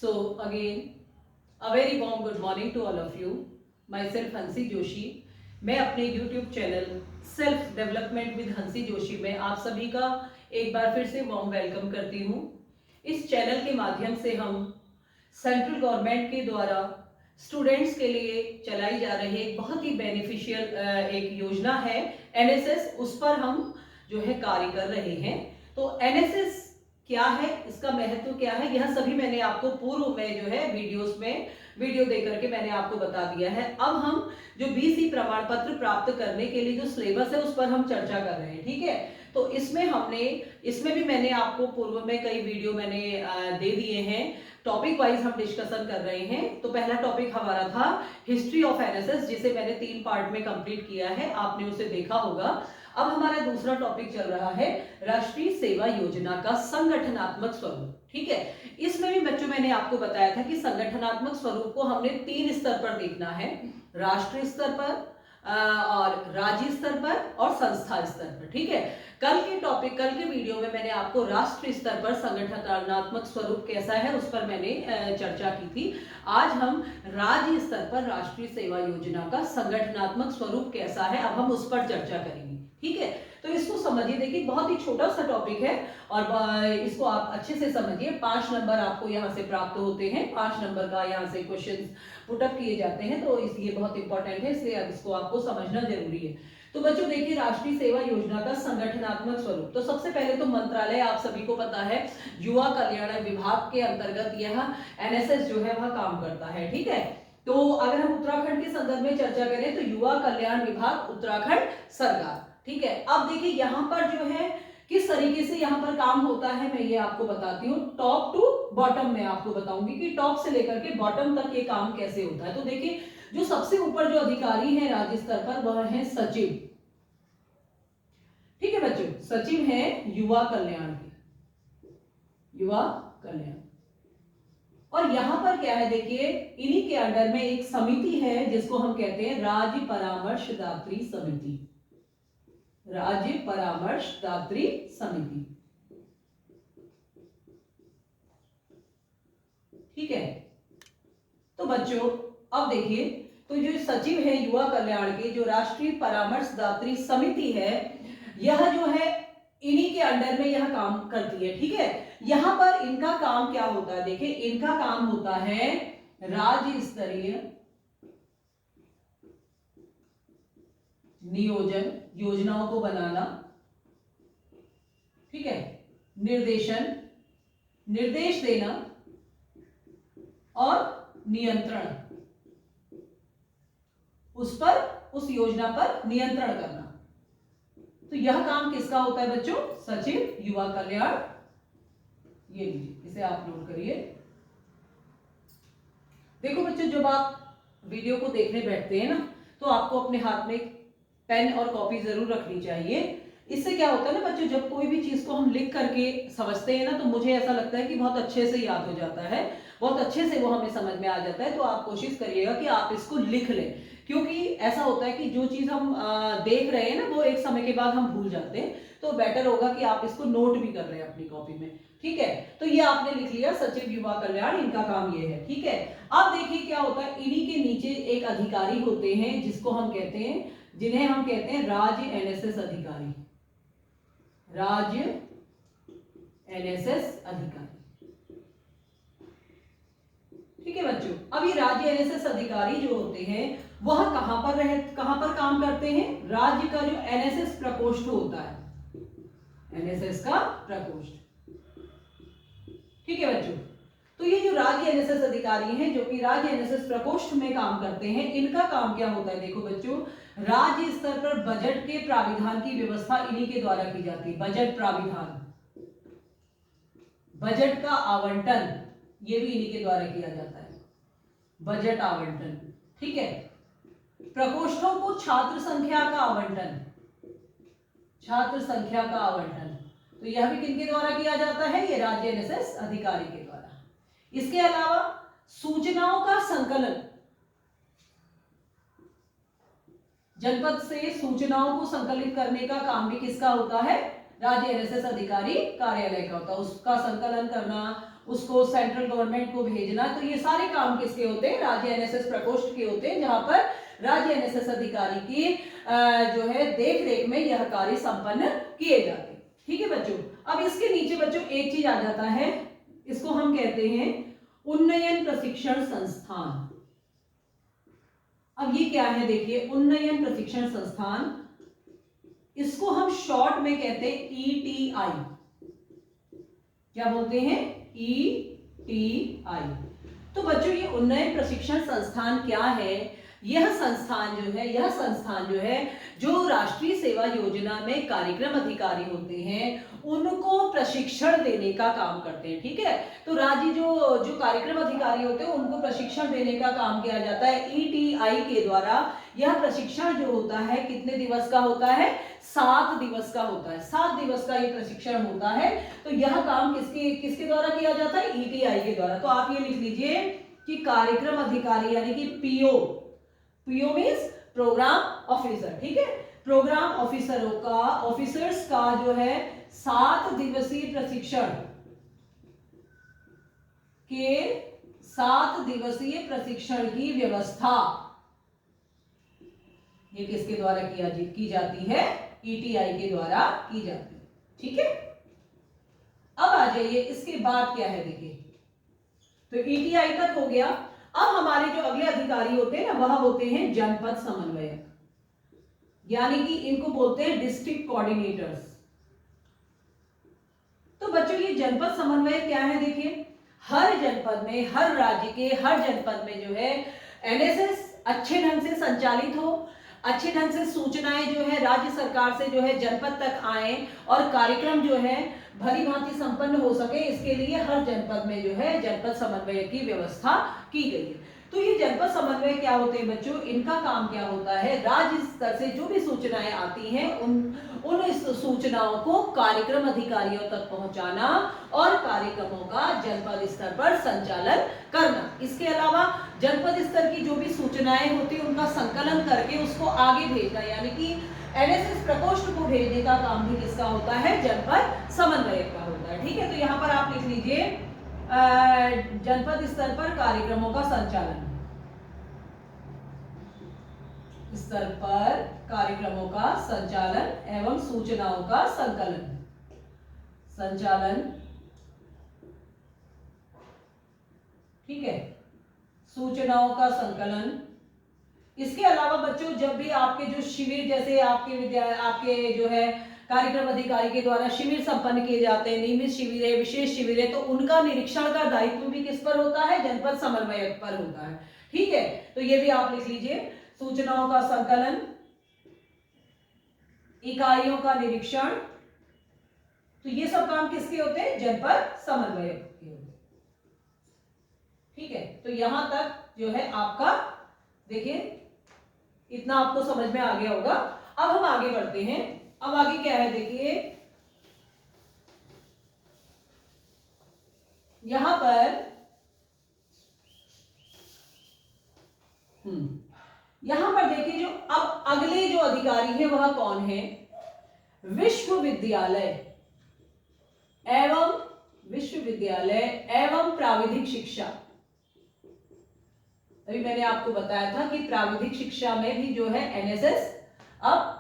So again, a very warm good morning to all of you. Myself हंसी जोशी. मैं अपने YouTube channel self development with हंसी जोशी में आप सभी का एक बार फिर से वार्म वेलकम करती हूँ. इस चैनल के माध्यम से हम सेंट्रल गवर्नमेंट के द्वारा स्टूडेंट्स के लिए चलाई जा रही एक बहुत ही बेनिफिशियल एक योजना है एनएसएस, उस पर हम जो है कार्य कर रहे हैं. तो एनएसएस क्या है, इसका महत्व क्या है, यह सभी मैंने आपको पूर्व में जो है वीडियोस में वीडियो दे करके मैंने आपको बता दिया है. अब हम जो बीसी प्रमाण पत्र प्राप्त करने के लिए जो सिलेबस है उस पर हम चर्चा कर रहे हैं. ठीक है, तो इसमें भी मैंने आपको पूर्व में कई वीडियो मैंने दे दिए हैं. टॉपिक वाइज हम डिस्कशन कर रहे हैं. तो पहला टॉपिक हमारा था हिस्ट्री ऑफ एनएसएस, जिसे मैंने 3 पार्ट में कंप्लीट किया है, आपने उसे देखा होगा. अब हमारा दूसरा टॉपिक चल रहा है राष्ट्रीय सेवा योजना का संगठनात्मक स्वरूप. ठीक है, इसमें भी बच्चों मैंने आपको बताया था कि संगठनात्मक स्वरूप को हमने 3 स्तर पर देखना है, राष्ट्रीय स्तर पर और राज्य स्तर पर और संस्था स्तर पर. ठीक है, कल के वीडियो में मैंने आपको राष्ट्रीय स्तर पर संगठनात्मक स्वरूप कैसा है उस पर मैंने चर्चा की थी. आज हम राज्य स्तर पर राष्ट्रीय सेवा योजना का संगठनात्मक स्वरूप कैसा है, अब हम उस पर चर्चा करेंगे. ठीक है, तो इसको समझिए. देखिए, बहुत ही छोटा सा टॉपिक है और इसको आप अच्छे से समझिए. 5 नंबर आपको यहाँ से प्राप्त होते हैं, 5 नंबर का यहाँ से क्वेश्चन पुटअप किए जाते हैं. तो इसलिए बहुत इंपॉर्टेंट है, इसलिए अब इसको आपको समझना जरूरी है. तो बच्चों देखिए, राष्ट्रीय सेवा योजना का संगठनात्मक स्वरूप. तो सबसे पहले तो मंत्रालय आप सभी को पता है, युवा कल्याण विभाग के अंतर्गत यह एनएसएस जो है वह काम करता है. ठीक है, तो अगर हम उत्तराखंड के संदर्भ में चर्चा करें तो युवा कल्याण विभाग उत्तराखंड सरकार. ठीक है, अब देखिए यहाँ पर जो है किस तरीके से यहाँ पर काम होता है मैं ये आपको बताती हूँ. टॉप टू बॉटम में आपको बताऊंगी कि टॉप से लेकर के बॉटम तक ये काम कैसे होता है. तो देखिए, जो सबसे ऊपर जो अधिकारी है राज्य स्तर पर वह है सचिव. ठीक है बच्चों, सचिव है युवा कल्याण के, युवा कल्याण. और यहां पर क्या है, देखिए इन्हीं के अंडर में एक समिति है जिसको हम कहते हैं राज्य परामर्शदात्री समिति, राज्य परामर्शदात्री समिति. ठीक है, तो बच्चों अब देखिए, तो जो सचिव है युवा कल्याण के, जो राष्ट्रीय परामर्शदात्री समिति है, यह जो है इन्हीं के अंडर में यह काम करती है. ठीक है, यहां पर इनका काम क्या होता है, देखिए इनका काम होता है राज्य स्तरीय नियोजन, योजनाओं को बनाना. ठीक है, निर्देशन, निर्देश देना और नियंत्रण, उस योजना पर नियंत्रण करना. तो यह काम किसका होता है बच्चों, सचिव युवा कल्याण. ये लीजिए, इसे आप नोट करिए. देखो बच्चों, जब आप वीडियो को देखने बैठते हैं ना, तो आपको अपने हाथ में पेन और कॉपी जरूर रखनी चाहिए. इससे क्या होता है ना बच्चों, जब कोई भी चीज को हम लिख करके समझते हैं ना, तो मुझे ऐसा लगता है कि बहुत अच्छे से याद हो जाता है, बहुत अच्छे से वो हमें समझ में आ जाता है. तो आप कोशिश करिएगा कि आप इसको लिख लें, क्योंकि ऐसा होता है कि जो चीज हम देख रहे हैं ना वो एक समय के बाद हम भूल जाते हैं. तो बेटर होगा कि आप इसको नोट भी कर रहे हैं अपनी कॉपी में. ठीक है, तो ये आपने लिख लिया, सचिव युवा कल्याण, इनका काम ये है. ठीक है, अब देखिए क्या होता है, इन्हीं के नीचे एक अधिकारी होते हैं जिसको हम कहते हैं, जिन्हें हम कहते हैं राज्य एनएसएस अधिकारी, राज्य एनएसएस अधिकारी. ठीक है बच्चों, अब ये राज्य एनएसएस अधिकारी जो होते हैं वह कहां पर काम करते हैं, राज्य का जो एनएसएस प्रकोष्ठ होता है, एनएसएस का प्रकोष्ठ. ठीक है बच्चों, तो ये जो राज्य एनएसएस अधिकारी हैं जो कि राज्य एनएसएस प्रकोष्ठ में काम करते हैं, इनका काम क्या होता है, देखो बच्चों, राज्य स्तर पर बजट के प्राविधान की व्यवस्था इन्हीं के द्वारा की जाती है. बजट प्राविधान, बजट का आवंटन, ये भी इन्हीं के द्वारा किया जाता है, बजट आवंटन. ठीक है, प्रकोष्ठों को छात्र संख्या का आवंटन, छात्र संख्या का आवंटन, तो यह भी किनके द्वारा किया जाता है, ये राज्य एनएसएस अधिकारी के द्वारा. इसके अलावा सूचनाओं का संकलन, जनपद से सूचनाओं को संकलित करने का काम भी किसका होता है, राज्य एनएसएस अधिकारी कार्यालय का होता है. उसका संकलन करना, उसको सेंट्रल गवर्नमेंट को भेजना, तो ये सारे काम किसके होते हैं? राज्य एनएसएस प्रकोष्ठ के होते हैं, जहां पर राज्य एनएसएस अधिकारी की जो है देख रेख में यह कार्य संपन्न किए जाते हैं। ठीक है बच्चों, अब इसके नीचे बच्चों एक चीज आ जाता है, इसको हम कहते हैं उन्नयन प्रशिक्षण संस्थान। अब ये क्या है देखिए, उन्नयन प्रशिक्षण संस्थान, इसको हम शॉर्ट में कहते हैं ईटीआई। क्या बोलते हैं? ईटीआई। तो बच्चों ये उन्नयन प्रशिक्षण संस्थान क्या है? यह संस्थान जो है जो राष्ट्रीय सेवा योजना में कार्यक्रम अधिकारी होते हैं उनको प्रशिक्षण देने का काम करते हैं। ठीक है, तो राज्य जो कार्यक्रम अधिकारी होते हैं उनको प्रशिक्षण देने का काम किया जाता है ईटीआई के द्वारा। यह प्रशिक्षण जो होता है कितने दिवस का होता है? 7 दिवस का होता है। 7 दिवस का ये प्रशिक्षण होता है। तो यह काम किसके द्वारा किया जाता है? ईटीआई के द्वारा। तो आप ये लिख लीजिए कि कार्यक्रम अधिकारी यानी कि पीओ मीन्स प्रोग्राम ऑफिसर। ठीक है, प्रोग्राम ऑफिसर्स का जो है 7 दिवसीय प्रशिक्षण के 7 दिवसीय प्रशिक्षण की व्यवस्था ये किसके द्वारा की जाती है? ईटीआई के द्वारा की जाती है। ठीक है, अब आ जाइए इसके बाद क्या है देखिए, तो ईटीआई तक हो गया। अब हमारे जो अगले अधिकारी होते हैं ना, वह होते हैं जनपद समन्वयक, यानी कि इनको बोलते हैं डिस्ट्रिक्ट कोऑर्डिनेटर्स। तो बच्चों ये जनपद समन्वयक क्या है देखिए, हर जनपद में, हर राज्य के हर जनपद में जो है एनएसएस अच्छे ढंग से संचालित हो, अच्छे ढंग से सूचनाएं जो है राज्य सरकार से जो है जनपद तक आए और कार्यक्रम जो है भली भांति संपन्न हो सके, इसके लिए हर जनपद में जो है जनपद समन्वयक की व्यवस्था की गई है। तो ये जनपद समन्वय क्या होते हैं बच्चों? इनका काम क्या होता है? राज्य स्तर से जो भी सूचनाएं आती हैं उन सूचनाओं को कार्यक्रम अधिकारियों तक पहुंचाना और कार्यक्रमों का जनपद स्तर पर संचालन करना। इसके अलावा जनपद स्तर की जो भी सूचनाएं होती है उनका संकलन करके उसको आगे भेजना, यानी कि एनएसएस प्रकोष्ठ को भेजने का काम भी किसका होता है? जनपद समन्वयक का होता है। ठीक है, तो यहाँ पर आप लिख लीजिए जनपद स्तर पर कार्यक्रमों का संचालन, स्तर पर कार्यक्रमों का संचालन एवं सूचनाओं का संचालन। ठीक है, सूचनाओं का संकलन। इसके अलावा बच्चों जब भी आपके जो शिविर, जैसे आपके जो है कार्यक्रम अधिकारी के द्वारा शिविर संपन्न किए जाते हैं, नियमित शिविर है, विशेष शिविर है, तो उनका निरीक्षण का दायित्व भी किस पर होता है? जनपद समन्वयक पर होता है। ठीक है, तो ये भी आप लिख लीजिए, सूचनाओं का संकलन, इकाइयों का निरीक्षण, तो ये सब काम किसके होते हैं? जनपद समन्वयक के होते हैं। ठीक है, तो यहां तक जो है आपका देखिए इतना आपको समझ में आ गया होगा। अब हम आगे बढ़ते हैं। अब आगे क्या है देखिए, यहां पर देखिए जो अब अगले जो अधिकारी है वह कौन है? विश्वविद्यालय एवं प्राविधिक शिक्षा। अभी मैंने आपको बताया था कि प्राविधिक शिक्षा में भी जो है एनएसएस, अब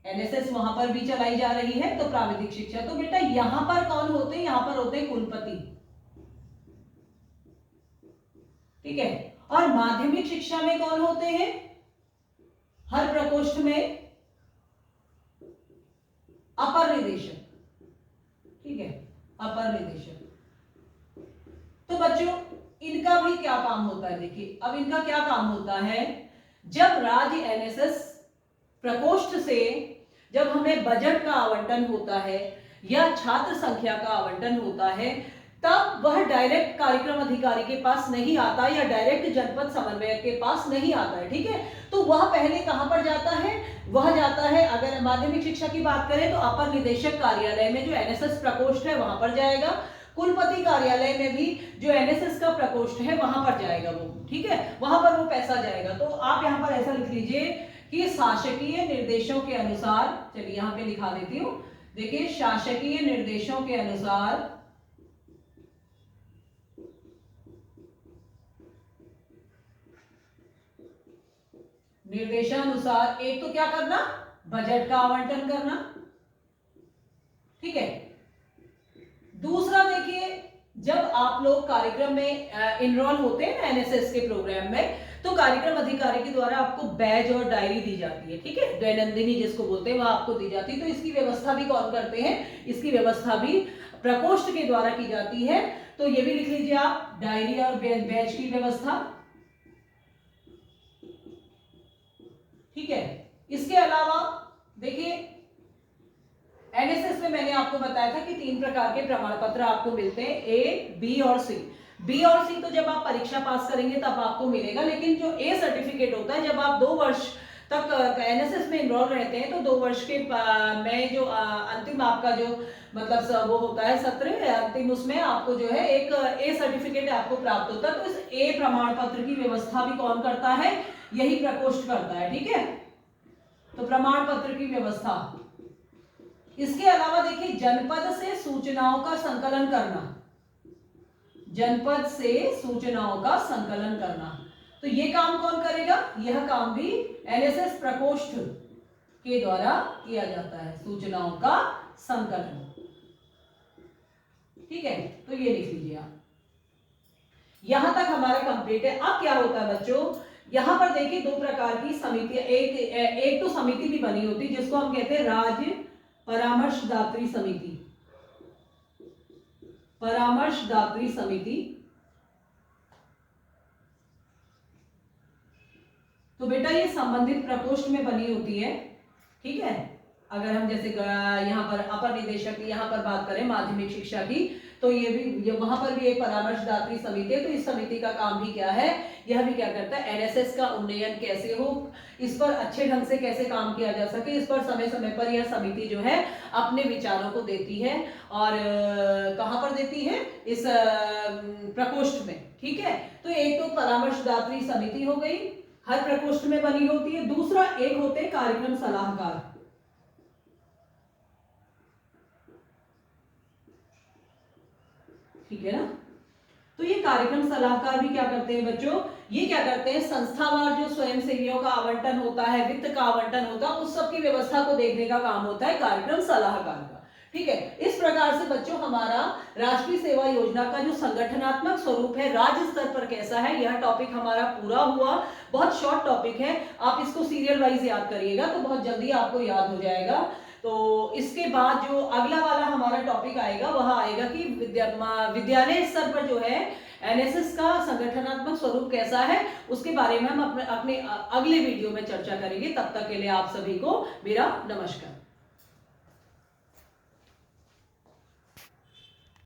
एनएसएस वहां पर भी चलाई जा रही है, तो प्राविधिक शिक्षा। तो बेटा यहां पर कौन होते हैं? यहां पर होते हैं कुलपति। ठीक है, और माध्यमिक शिक्षा में कौन होते हैं? हर प्रकोष्ठ में अपर निदेशक। ठीक है, अपर निदेशक। तो बच्चों इनका भी क्या काम होता है देखिए, अब इनका क्या काम होता है? जब राज्य एनएसएस प्रकोष्ठ से जब हमें बजट का आवंटन होता है या छात्र संख्या का आवंटन होता है, तब वह डायरेक्ट कार्यक्रम अधिकारी के पास नहीं आता या डायरेक्ट जनपद समन्वयक के पास नहीं आता है। ठीक है, तो वह पहले कहां पर जाता है? वह जाता है, अगर माध्यमिक शिक्षा की बात करें तो अपर निदेशक कार्यालय में जो एनएसएस प्रकोष्ठ है वहां पर जाएगा। कुलपति कार्यालय में भी जो एनएसएस का प्रकोष्ठ है वहां पर जाएगा वो। ठीक है, वहां पर वो पैसा जाएगा। तो आप यहां पर ऐसा लिख लीजिए कि शासकीय निर्देशों के अनुसार, चलिए यहां पे लिखा देती हूं, देखिए शासकीय निर्देशों के अनुसार निर्देशानुसार एक तो क्या करना, बजट का आवंटन करना, ठीक है। दूसरा देखिए, जब आप लोग कार्यक्रम में इनरोल होते हैं ना एनएसएस के प्रोग्राम में, तो कार्यक्रम अधिकारी के द्वारा आपको बैज और डायरी दी जाती है, ठीक है, दैनंदिनी जिसको बोलते हैं, वह आपको दी जाती है। तो इसकी व्यवस्था भी कौन करते हैं, इसकी व्यवस्था भी प्रकोष्ठ के द्वारा की जाती है। तो ये भी लिख लीजिए आप, डायरी और बैज की व्यवस्था, ठीक है। इसके अलावा देखिए, एनएसएस में मैंने आपको बताया था कि 3 प्रकार के प्रमाण पत्र आपको मिलते हैं, ए, बी और सी। बी और सी तो जब आप परीक्षा पास करेंगे तब आपको मिलेगा, लेकिन जो ए सर्टिफिकेट होता है, जब आप 2 वर्ष तक एनएसएस में इनरोल रहते हैं, तो 2 वर्ष के में जो अंतिम आपका जो मतलब वो होता है सत्र अंतिम, उसमें आपको जो है एक ए सर्टिफिकेट आपको प्राप्त होता है। तो इस ए प्रमाण पत्र की व्यवस्था भी कौन करता है, यही प्रकोष्ठ करता है, ठीक है। तो प्रमाण पत्र की व्यवस्था। इसके अलावा देखिए, जनपद से सूचनाओं का संकलन करना, जनपद से सूचनाओं का संकलन करना, तो ये काम कौन करेगा, यह काम भी एनएसएस प्रकोष्ठ के द्वारा किया जाता है, सूचनाओं का संकलन, ठीक है। तो ये लिख लीजिए आप, यहां तक हमारा कंप्लीट है। अब क्या होता है बच्चों, यहां पर देखिए 2 प्रकार की समितियां, एक तो समिति भी बनी होती है जिसको हम कहते हैं राज्य परामर्शदात्री समिति, परामर्शदात्री समिति। तो बेटा ये संबंधित प्रकोष्ठ में बनी होती है, ठीक है। अगर हम जैसे यहाँ पर अपर निदेशक की यहाँ पर बात करें माध्यमिक शिक्षा की, तो ये वहां पर भी एक परामर्शदात्री समिति है। तो इस समिति का काम भी क्या है, यह भी क्या करता है, एनएसएस का उन्नयन कैसे हो, इस पर अच्छे ढंग से कैसे काम किया जा सके, इस पर समय समय पर यह समिति जो है अपने विचारों को देती है। और कहाँ पर देती है, इस प्रकोष्ठ में, ठीक है। तो एक तो परामर्शदात्री समिति हो गई, हर प्रकोष्ठ में बनी होती है। दूसरा एक होते हैं कार्यक्रम सलाहकार, ठीक है ना। तो ये कार्यक्रम सलाहकार भी क्या करते हैं बच्चों, ये क्या करते हैं, संस्थावार जो स्वयं सेवियों का आवंटन होता है, वित्त का आवंटन होता है, उस सब की व्यवस्था को देखने का काम होता है कार्यक्रम सलाहकार का, ठीक है। इस प्रकार से बच्चों हमारा राष्ट्रीय सेवा योजना का जो संगठनात्मक स्वरूप है राज्य स्तर पर कैसा है, यह टॉपिक हमारा पूरा हुआ। बहुत शॉर्ट टॉपिक है, आप इसको सीरियल वाइज याद करिएगा तो बहुत जल्दी आपको याद हो जाएगा। तो इसके बाद जो अगला वाला हमारा टॉपिक आएगा वह आएगा कि विद्यालय स्तर पर जो है एनएसएस का संगठनात्मक स्वरूप कैसा है, उसके बारे में हम अपने अगले वीडियो में चर्चा करेंगे। तब तक के लिए आप सभी को मेरा नमस्कार।